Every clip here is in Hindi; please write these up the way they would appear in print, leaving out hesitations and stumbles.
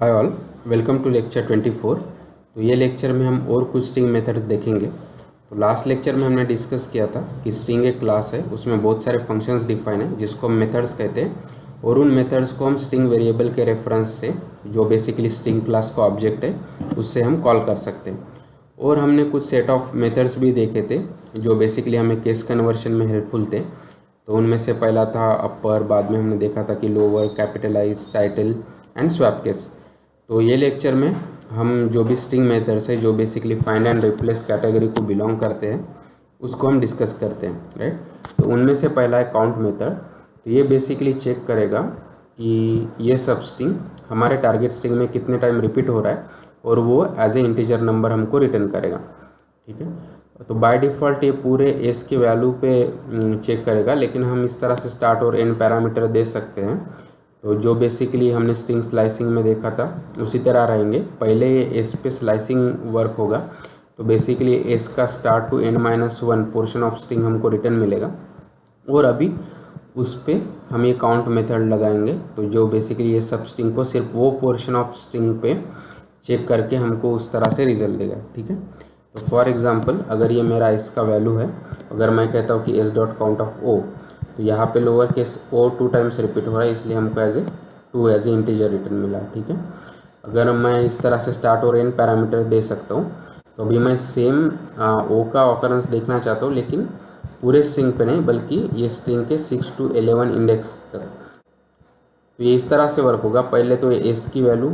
Hi all, welcome to lecture 24। तो ये लेक्चर में हम और कुछ स्ट्रिंग मेथड्स देखेंगे। तो लास्ट लेक्चर में हमने डिस्कस किया था कि स्ट्रिंग एक क्लास है, उसमें बहुत सारे फंक्शंस डिफाइन है जिसको हम मेथड्स कहते हैं, और उन मेथड्स को हम स्ट्रिंग वेरिएबल के रेफरेंस से, जो बेसिकली स्ट्रिंग क्लास का ऑब्जेक्ट है, उससे हम कॉल कर सकते हैं। और हमने कुछ सेट ऑफ मेथड्स भी देखे थे जो बेसिकली हमें केस कन्वर्शन में हेल्पफुल थे। तो उनमें से पहला था अपर, बाद में हमने देखा था कि lower, capitalize, title and swap case. तो ये लेक्चर में हम जो भी स्ट्रिंग मेथड्स है जो basically find and replace category को बिलोंग करते हैं उसको हम डिस्कस करते हैं, राइट। तो उनमें से पहला है काउंट मेथड। तो ये बेसिकली चेक करेगा कि ये सब स्ट्रिंग हमारे टारगेट स्ट्रिंग में कितने टाइम रिपीट हो रहा है और वो एज ए इंटीजर नंबर हमको रिटर्न करेगा, ठीक है। तो बाय डिफ़ॉल्ट ये पूरे एस के वैल्यू पे चेक करेगा, लेकिन हम इस तरह से स्टार्ट और एंड पैरामीटर दे सकते हैं। तो जो बेसिकली हमने स्ट्रिंग स्लाइसिंग में देखा था उसी तरह रहेंगे। पहले ये एस पे स्लाइसिंग वर्क होगा, तो बेसिकली एस का start to end -1 portion of string हमको रिटर्न मिलेगा, और अभी उस पर हम ये काउंट मेथड लगाएंगे। तो जो बेसिकली ये सब स्ट्रिंग को सिर्फ वो पोर्शन ऑफ स्ट्रिंग पे चेक करके हमको उस तरह से रिजल्ट देगा, ठीक है। तो फॉर एग्जांपल अगर ये मेरा एस का वैल्यू है, अगर मैं कहता हूँ कि s dot count of o, तो यहाँ पे lower case o 2 times repeat हो रहा है, इसलिए हमको एज ए इंटीजर रिटर्न मिला, ठीक है। अगर मैं इस तरह से स्टार्ट और एंड पैरामीटर दे सकता हूँ, तो अभी मैं सेम ओ का ऑकरेंस देखना चाहता हूँ, लेकिन पूरे स्ट्रिंग पे नहीं बल्कि ये स्ट्रिंग के 6 to 11 इंडेक्स तक। तो ये इस तरह से वर्क होगा। पहले तो एस की वैल्यू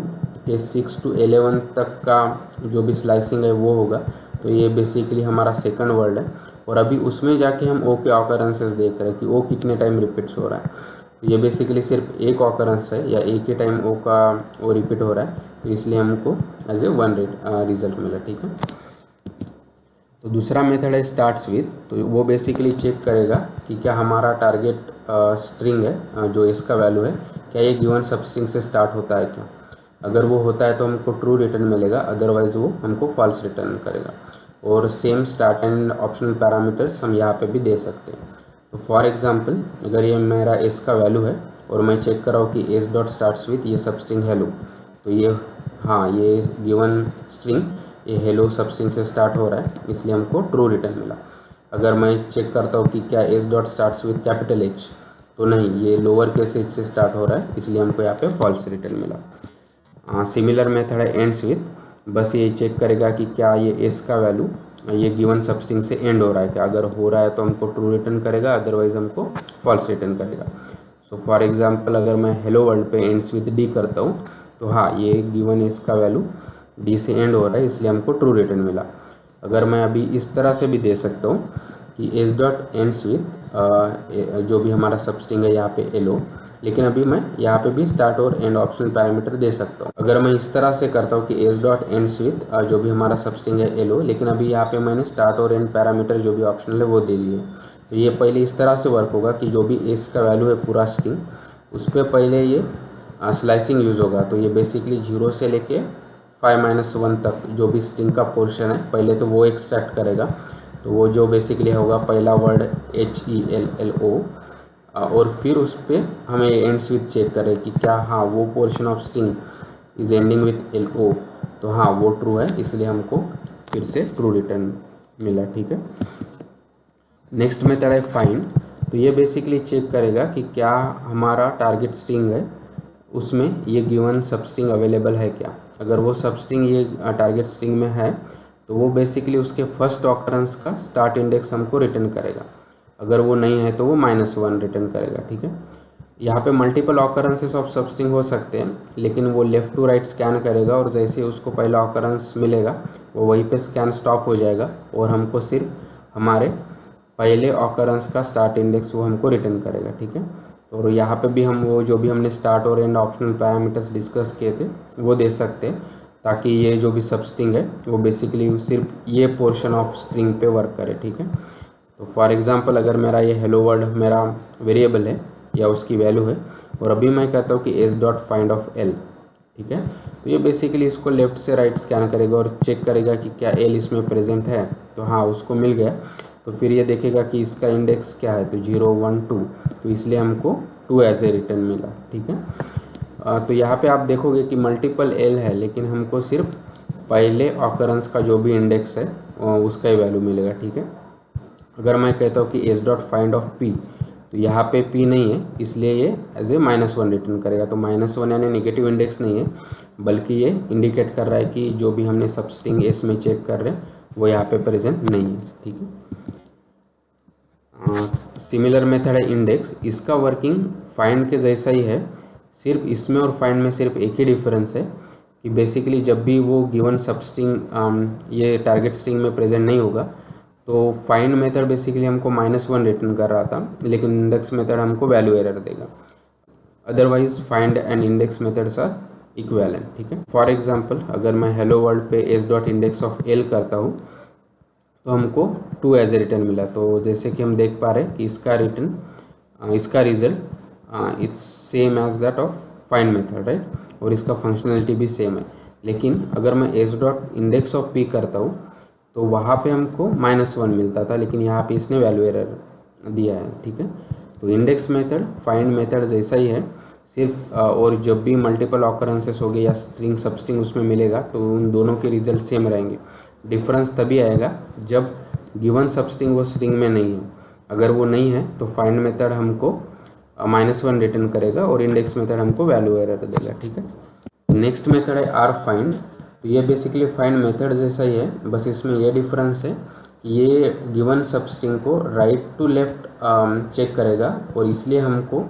के 6 to 11 तक का जो भी स्लाइसिंग है वो होगा, तो ये बेसिकली हमारा सेकंड वर्ड है। और अभी उसमें जाके हम ओ के ऑकरेंसेस देख रहे हैं कि ओ कितने टाइम रिपीट्स हो रहा है। तो ये बेसिकली सिर्फ एक ऑकरेंस है या एक ही टाइम ओ का ओ रिपीट हो रहा है, तो इसलिए हमको एज ए 1 रिजल्ट मिला, ठीक है। तो दूसरा मेथड है स्टार्ट्स विद। तो वो बेसिकली चेक करेगा कि क्या हमारा टारगेट स्ट्रिंग है जो इसका वैल्यू है, क्या ये गिवन सब स्ट्रिंग से स्टार्ट होता है क्या। अगर वो होता है तो हमको ट्रू रिटर्न मिलेगा, अदरवाइज़ वो हमको फॉल्स रिटर्न करेगा। और same start and optional parameters हम यहाँ पे भी दे सकते हैं। तो फॉर एग्जांपल अगर ये मेरा एस का वैल्यू है और मैं चेक कर रहा हूँ कि एस डॉट स्टार्ट्स विथ ये सब स्ट्रिंग हेलो, तो ये हाँ ये गिवन स्ट्रिंग ये हेलो सब स्ट्रिंग से स्टार्ट हो रहा है, इसलिए हमको ट्रू रिटर्न मिला। अगर मैं चेक करता हूँ कि क्या S dot starts with capital H, तो नहीं, ये लोअर केस एच से स्टार्ट हो रहा है, इसलिए हमको यहाँ पे फॉल्स रिटर्न मिला। सिमिलर मेथड है एंड्स विथ। बस ये चेक करेगा कि क्या ये एस का वैल्यू ये गिवन सब स्ट्रिंग से एंड हो रहा है क्या। अगर हो रहा है तो हमको ट्रू रिटर्न करेगा, अदरवाइज हमको फॉल्स रिटर्न करेगा। सो फॉर एग्जांपल अगर मैं हेलो वर्ल्ड पे एंड्स विथ डी करता हूँ, तो हाँ ये गिवन एस का वैल्यू डी से एंड हो रहा है, इसलिए हमको ट्रू रिटर्न मिला। अगर मैं अभी इस तरह से भी दे सकता हूँ कि एस डॉट एंड्स विथ जो भी हमारा सब स्ट्रिंग है यहाँ पे एलो, लेकिन अभी मैं यहाँ पे भी स्टार्ट और एंड ऑप्शनल पैरामीटर दे सकता हूँ। अगर मैं इस तरह से करता हूँ कि एस डॉट एंड्स विथ जो भी हमारा सब स्ट्रिंग है एलो, लेकिन अभी यहाँ पे मैंने स्टार्ट और एंड पैरामीटर जो भी ऑप्शनल है वो दे दिए। तो ये पहले इस तरह से वर्क होगा कि जो भी एस का वैल्यू है पूरा स्ट्रिंग, उस पर पहले ये स्लाइसिंग यूज़ होगा। तो ये बेसिकली 0 से लेके 5-1 तक जो भी स्ट्रिंग का पोर्शन है पहले तो वो एक्सट्रैक्ट करेगा। तो वो जो बेसिकली होगा पहला वर्ड HELLO, और फिर उस पर हमें एंड्स विथ चेक करें कि क्या हाँ वो portion of string is ending with LO, तो हाँ वो ट्रू है, इसलिए हमको फिर से ट्रू रिटर्न मिला, ठीक है। नेक्स्ट मेथड है फाइंड। तो ये बेसिकली चेक करेगा कि क्या हमारा टारगेट स्ट्रिंग है उसमें ये गिवन सब स्ट्रिंग अवेलेबल है क्या। अगर वो सब स्ट्रिंग ये टारगेट स्ट्रिंग में है तो वो बेसिकली उसके फर्स्ट ऑकरेंस का स्टार्ट इंडेक्स हमको रिटर्न करेगा। अगर वो नहीं है तो वो -1 रिटर्न करेगा, ठीक है। यहाँ पे मल्टीपल ऑकरेंसेस ऑफ सब स्ट्रिंग हो सकते हैं, लेकिन वो लेफ़्ट टू राइट स्कैन करेगा और जैसे उसको पहला ऑकरेंस मिलेगा वो वहीं पे स्कैन स्टॉप हो जाएगा और हमको सिर्फ हमारे पहले ऑकरेंस का स्टार्ट इंडेक्स वो हमको रिटर्न करेगा, ठीक है। तो यहाँ पे भी हम वो जो भी हमने स्टार्ट और एंड ऑप्शनल पैरामीटर्स डिस्कस किए थे वो दे सकते हैं, ताकि ये जो भी सब स्ट्रिंग है वो बेसिकली सिर्फ ये पोर्शन ऑफ स्ट्रिंग पे वर्क करे, ठीक है। तो फॉर एग्जांपल अगर मेरा ये हेलो वर्ल्ड मेरा वेरिएबल है या उसकी वैल्यू है, और अभी मैं कहता हूँ कि s dot find of l, ठीक है, तो ये बेसिकली इसको लेफ़्ट से राइट स्कैन करेगा और चेक करेगा कि क्या एल इसमें प्रेजेंट है। तो हाँ उसको मिल गया। तो फिर ये देखेगा कि इसका इंडेक्स क्या है, तो 0 1 2, तो इसलिए हमको 2 एज ए रिटर्न मिला, ठीक है। तो यहाँ पे आप देखोगे कि मल्टीपल एल है, लेकिन हमको सिर्फ पहले ऑकरेंस का जो भी इंडेक्स है उसका ही वैल्यू मिलेगा, ठीक है। अगर मैं कहता हूँ कि s dot find of P, तो यहाँ पे पी नहीं है, इसलिए ये एज ए -1 रिटर्न करेगा। तो -1 यानी नेगेटिव इंडेक्स नहीं है, बल्कि ये इंडिकेट कर रहा है कि जो भी हमने सबस्ट्रिंग एस में चेक कर रहे हैं वो यहाँ पे प्रेजेंट नहीं है, ठीक है। सिमिलर मेथड है इंडेक्स, इसका वर्किंग फाइंड के जैसा ही है, सिर्फ इसमें और फाइंड में सिर्फ एक ही डिफरेंस है कि बेसिकली जब भी वो गिवन सबस्ट्रिंग ये टारगेट स्ट्रिंग में प्रेजेंट नहीं होगा तो फाइंड मेथड बेसिकली हमको -1 रिटर्न कर रहा था, लेकिन इंडेक्स मेथड हमको वैल्यू एरर देगा। Otherwise find and index methods are equivalent, ठीक है। फॉर एग्जांपल अगर मैं हेलो वर्ल्ड पे s dot index of l करता हूँ तो हमको 2 एज ए रिटर्न मिला। तो जैसे कि हम देख पा रहे हैं कि इसका result it's same as that of find method, right, और इसका फंक्शनलिटी भी सेम है। लेकिन अगर मैं s dot index of p करता हूँ तो वहाँ पे हमको -1 मिलता था, लेकिन यहाँ पे इसने वैल्यू एरर दिया है, ठीक है। तो इंडेक्स मेथड फाइंड मेथड जैसा ही है, सिर्फ और जब भी मल्टीपल ऑकरेंसेस हो गए या स्ट्रिंग सबस्ट्रिंग उसमें मिलेगा तो उन दोनों के रिजल्ट सेम रहेंगे। डिफरेंस तभी आएगा जब गिवन सबस्ट्रिंग वो स्ट्रिंग में नहीं है। अगर वो नहीं है तो फाइंड मेथड हमको -1 रिटर्न करेगा और इंडेक्स मेथड हमको वैल्यू एरर देगा, ठीक है। नेक्स्ट मेथड है आर फाइंड। तो ये बेसिकली फाइंड मेथड जैसा ही है, बस इसमें ये डिफरेंस है कि ये गिवन सबस्ट्रिंग को राइट टू लेफ्ट चेक करेगा और इसलिए हमको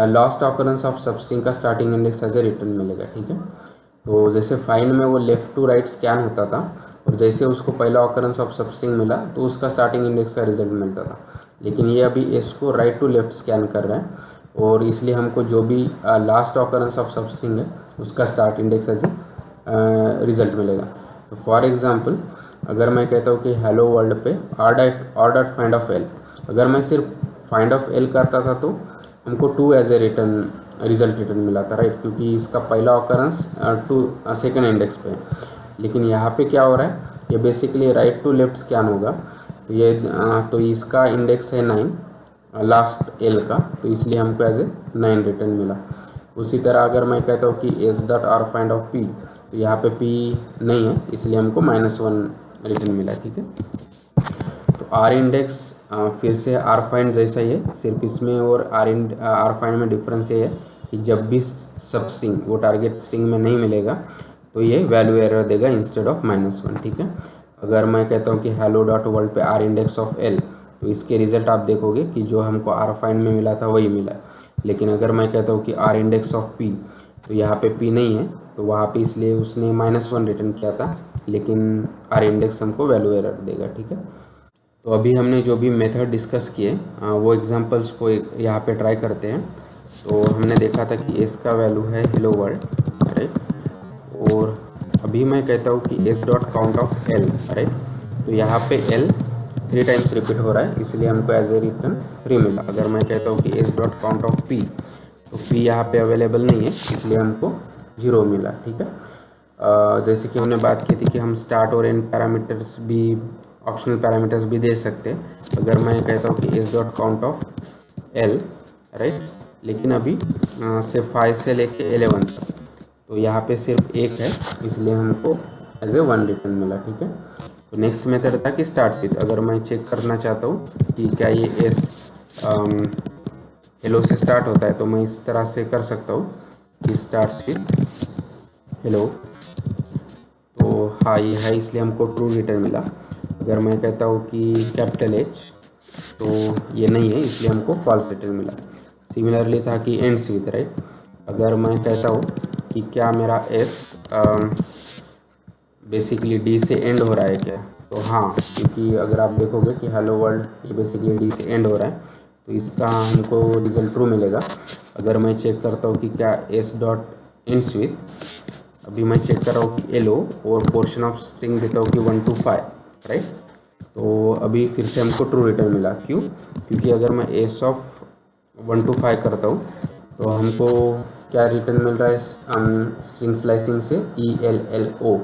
लास्ट ऑकरेंस ऑफ सबस्ट्रिंग का starting index as a return मिलेगा, ठीक है। तो जैसे फाइंड में वो लेफ्ट टू राइट स्कैन होता था और जैसे उसको पहला ऑकरेंस ऑफ सबस्ट्रिंग मिला तो उसका स्टार्टिंग इंडेक्स का रिजल्ट मिलता था, लेकिन ये अभी इसको राइट टू लेफ्ट स्कैन कर रहा है और इसलिए हमको जो भी लास्ट ऑकरेंस ऑफ सबस्ट्रिंग है उसका start index as a result मिलेगा। तो फॉर एग्जांपल अगर मैं कहता हूँ कि हेलो वर्ल्ड पे r dot find of l, अगर मैं सिर्फ फाइंड ऑफ एल करता था तो हमको 2 एज ए रिजल्ट रिटर्न मिला था, राइट, क्योंकि इसका पहला ऑकरेंस 2 सेकेंड इंडेक्स पे है। लेकिन यहाँ पे क्या हो रहा है, ये basically right to left scan होगा। तो ये तो इसका इंडेक्स है 9 लास्ट एल का, तो इसलिए हमको एज ए 9 रिटर्न मिला। उसी तरह अगर मैं कहता हूँ कि s dot are find of P, तो यहाँ पे पी नहीं है इसलिए हमको -1 रिटर्न मिला, ठीक है। तो आर इंडेक्स फिर से आर फाइंड जैसा ही है, सिर्फ इसमें और आर फाइंड में डिफरेंस ये है कि जब भी सबस्ट्रिंग वो टारगेट स्ट्रिंग में नहीं मिलेगा तो ये वैल्यू एरर देगा इंस्टेड ऑफ -1, ठीक है। अगर मैं कहता हूँ कि हेलो डॉट वर्ल्ड पे आर इंडेक्स ऑफ एल, तो इसके रिजल्ट आप देखोगे कि जो हमको आर फाइंड में मिला था वही मिला। लेकिन अगर मैं कहता हूँ कि आर इंडेक्स ऑफ पी, तो यहाँ पे पी नहीं है तो वहाँ पे इसलिए उसने -1 रिटर्न किया था, लेकिन आर इंडेक्स हमको वैल्यू एरर देगा, ठीक है। तो अभी हमने जो भी मेथड डिस्कस किए वो एग्जांपल्स को यहाँ पे ट्राई करते हैं। तो हमने देखा था कि एस का वैल्यू है हेलो वर्ल्ड, राइट, और अभी मैं कहता हूँ कि s dot count of L, right, तो यहाँ पे एल 3 टाइम्स रिपीट हो रहा है इसलिए हमको एज ए रिटर्न 3 मिला। अगर मैं कहता हूँ कि s dot count of P, तो पी यहाँ पे अवेलेबल नहीं है इसलिए हमको 0 मिला, ठीक है। जैसे कि हमने बात की थी कि हम स्टार्ट और एंड पैरामीटर्स भी, ऑप्शनल पैरामीटर्स भी दे सकते हैं। अगर मैं कहता हूँ कि s dot count of L, right, लेकिन अभी से 5 से लेके 11 तक, तो यहाँ पे सिर्फ 1 है इसलिए हमको एज ए 1 रिटर्न मिला, ठीक है। तो नेक्स्ट मेथड था कि स्टार्ट विथ। अगर मैं चेक करना चाहता हूँ कि क्या ये एस हेलो से स्टार्ट होता है तो मैं इस तरह से कर सकता हूँ कि स्टार्ट विथ हेलो, तो हाँ ये है इसलिए हमको ट्रू रिटर्न मिला। अगर मैं कहता हूँ कि कैपिटल एच, तो ये नहीं है इसलिए हमको फॉल्स रिटर्न मिला। सिमिलरली था कि एंड्स विथ, राइट, अगर मैं कहता हूँ कि क्या मेरा एस बेसिकली डी से एंड हो रहा है क्या, तो हाँ, क्योंकि अगर आप देखोगे कि हेलो वर्ल्ड ये बेसिकली डी से एंड हो रहा है तो इसका हमको रिजल्ट ट्रू मिलेगा। अगर मैं चेक करता हूँ कि क्या एस डॉट एंड्स विथ, अभी मैं चेक कर रहा हूँ कि एलो और पोर्शन ऑफ स्ट्रिंग देता हूँ कि 1 to 5, राइट, तो अभी फिर से हमको ट्रू रिटर्न मिला। क्यों? क्योंकि अगर मैं एस ऑफ 1 to 5 करता हूँ तो हमको क्या रिटर्न मिल रहा है स्ट्रिंग स्लाइसिंग से ELLO।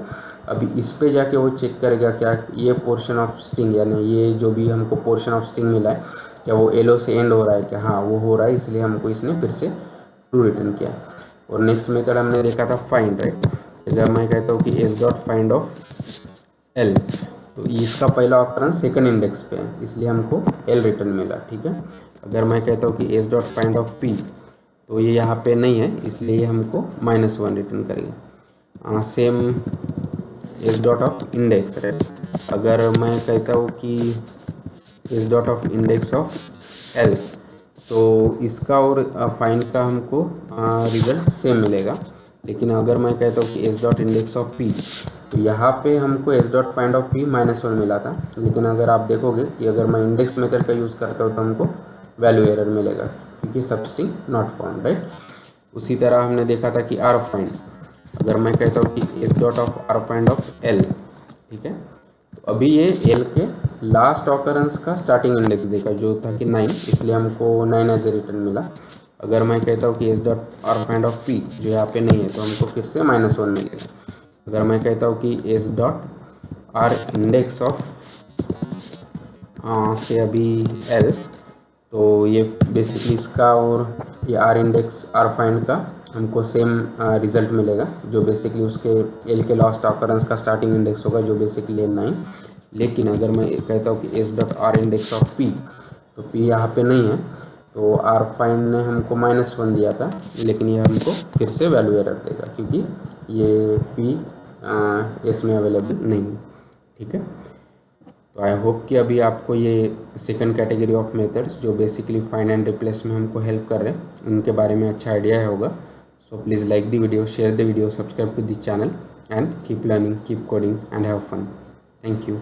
अभी इस पे जाके वो चेक करेगा क्या ये पोर्शन ऑफ स्ट्रिंग, यानी ये जो भी हमको पोर्शन ऑफ स्ट्रिंग मिला है क्या वो एलो से एंड हो रहा है क्या, हाँ वो हो रहा है इसलिए हमको इसने फिर से ट्रू रिटर्न किया। और नेक्स्ट मेथड हमने देखा था फाइंड, राइट। अगर मैं कहता हूँ कि s dot find of L, तो इसका पहला ऑकरेंस सेकंड इंडेक्स पे है, इसलिए हमको एल रिटर्न मिला, ठीक है। अगर मैं कहता हूँ कि s dot find of P, तो ये यहाँ पे नहीं है, इसलिए हमको -1 रिटर्न करेगा। Same S dot of index, right. अगर मैं कहता हूँ कि s dot of index of L, तो इसका और फाइंड का हमको रिजल्ट सेम मिलेगा। लेकिन अगर मैं कहता हूँ कि s dot index of P, तो यहाँ पे हमको S dot find of P -1 मिला था। लेकिन अगर आप देखोगे कि अगर मैं इंडेक्स मेथड का यूज़ करता हूँ तो हमको वैल्यू एरर मिलेगा, क्योंकि सबस्ट्रिंग नॉट फाउंड, राइट। उसी तरह हमने देखा था कि आर फाइंड। अगर मैं कहता हूँ कि s dot of r find of l, ठीक है, तो अभी ये एल के लास्ट ऑकरेंस का स्टार्टिंग इंडेक्स देखा जो था कि 9, इसलिए हमको 9 एज ए रिटर्न मिला। अगर मैं कहता हूँ कि s dot are find of P, जो यहाँ पे नहीं है, तो हमको फिर से -1 मिलेगा। अगर मैं कहता हूँ कि s dot are index of से अभी एल, तो ये बेसिकली इसका और ये आर इंडेक्स आर फाइंड का हमको सेम रिजल्ट मिलेगा, जो बेसिकली उसके एल के लास्ट ऑकरेंस का स्टार्टिंग इंडेक्स होगा, जो बेसिकली है 9। लेकिन अगर मैं कहता हूँ कि s dot are index of P, तो पी यहाँ पे नहीं है, तो आर फाइंड ने हमको -1 दिया था, लेकिन ये हमको फिर से वैल्यू एरर देगा, क्योंकि ये पी इसमें अवेलेबल नहीं है, ठीक है। तो आई होप कि अभी आपको ये सेकंड कैटेगरी ऑफ मेथड्स जो बेसिकली फाइंड एंड रिप्लेस में हमको हेल्प कर रहे हैं, उनके बारे में अच्छा आइडिया होगा। So please like the video, share the video, subscribe to the channel, and keep learning, keep coding and have fun. Thank you.